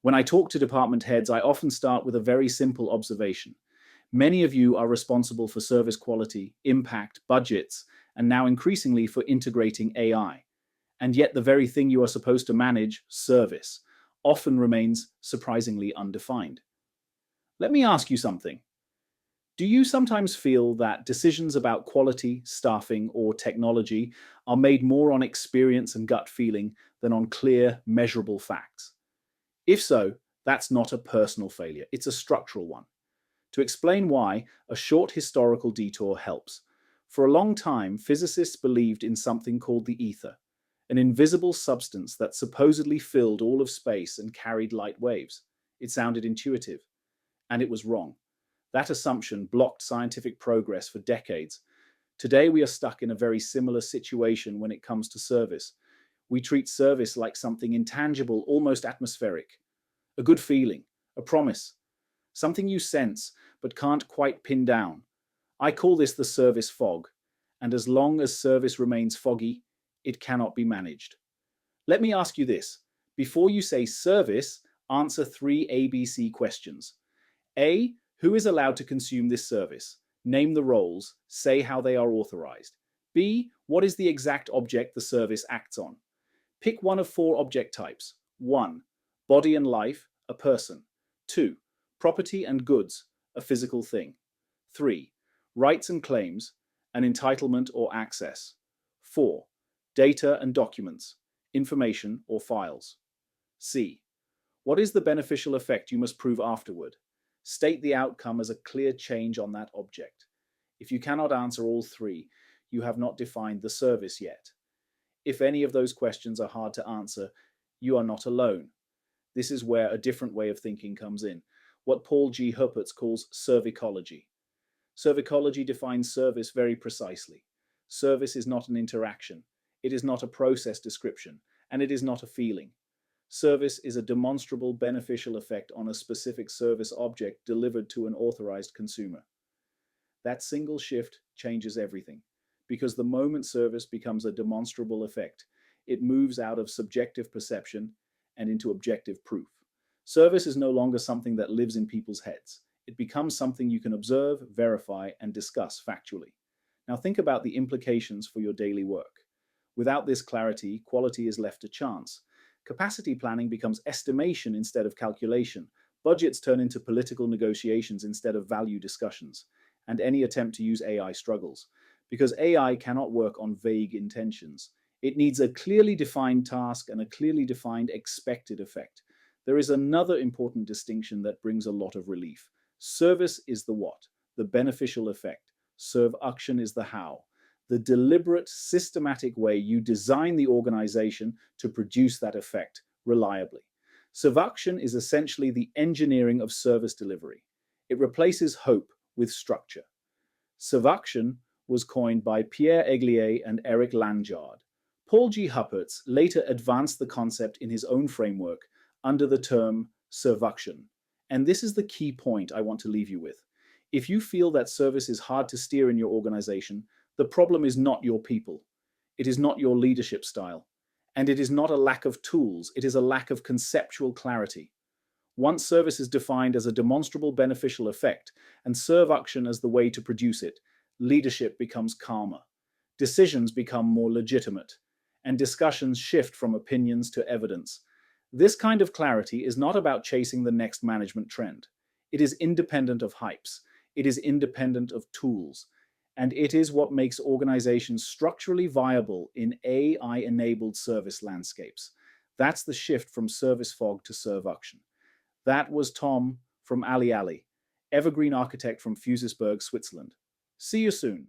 When I talk to department heads, I often start with a very simple observation. Many of you are responsible for service quality, impact, budgets, and now increasingly for integrating AI. And yet the very thing you are supposed to manage, service, often remains surprisingly undefined. Let me ask you something. Do you sometimes feel that decisions about quality, staffing, or technology are made more on experience and gut feeling than on clear, measurable facts? If so, that's not a personal failure, it's a structural one. To explain why, a short historical detour helps. For a long time, physicists believed in something called the ether, an invisible substance that supposedly filled all of space and carried light waves. It sounded intuitive, and it was wrong. That assumption blocked scientific progress for decades. Today, we are stuck in a very similar situation when it comes to service. We treat service like something intangible, almost atmospheric. A good feeling, a promise, something you sense but can't quite pin down. I call this the service fog, and as long as service remains foggy, it cannot be managed. Let me ask you this. Before you say service, answer three ABC questions. A, who is allowed to consume this service? Name the roles, say how they are authorized. B, what is the exact object the service acts on? Pick one of four object types. 1, body and life, a person. 2, property and goods, a physical thing. 3, rights and claims, an entitlement or access. 4, data and documents, information or files. C, what is the beneficial effect you must prove afterward? State the outcome as a clear change on that object. If you cannot answer all three, you have not defined the service yet. If any of those questions are hard to answer, you are not alone. This is where a different way of thinking comes in, what Paul G. Huppertz calls servicology. Servicology defines service very precisely. Service is not an interaction, it is not a process description, and it is not a feeling. Service is a demonstrable beneficial effect on a specific service object delivered to an authorized consumer. That single shift changes everything, because the moment service becomes a demonstrable effect, it moves out of subjective perception and into objective proof. Service is no longer something that lives in people's heads. It becomes something you can observe, verify, and discuss factually. Now think about the implications for your daily work. Without this clarity, quality is left to chance. Capacity planning becomes estimation instead of calculation. Budgets turn into political negotiations instead of value discussions. And any attempt to use AI struggles, because AI cannot work on vague intentions. It needs a clearly defined task and a clearly defined expected effect. There is another important distinction that brings a lot of relief. Service is the what, the beneficial effect. Servuction is the how, the deliberate, systematic way you design the organization to produce that effect reliably. Servuction is essentially the engineering of service delivery. It replaces hope with structure. Servuction was coined by Pierre Eglier and Eric Langeard. Paul G. Huppertz later advanced the concept in his own framework under the term servuction. And this is the key point I want to leave you with. If you feel that service is hard to steer in your organization, the problem is not your people. It is not your leadership style. And it is not a lack of tools. It is a lack of conceptual clarity. Once service is defined as a demonstrable beneficial effect and servuction as the way to produce it, leadership becomes calmer. Decisions become more legitimate. And discussions shift from opinions to evidence. This kind of clarity is not about chasing the next management trend. It is independent of hypes. It is independent of tools. And it is what makes organizations structurally viable in AI-enabled service landscapes. That's the shift from service fog to servuction. That was Tom from AllyAllez, evergreen architect from Fusisburg, Switzerland. See you soon.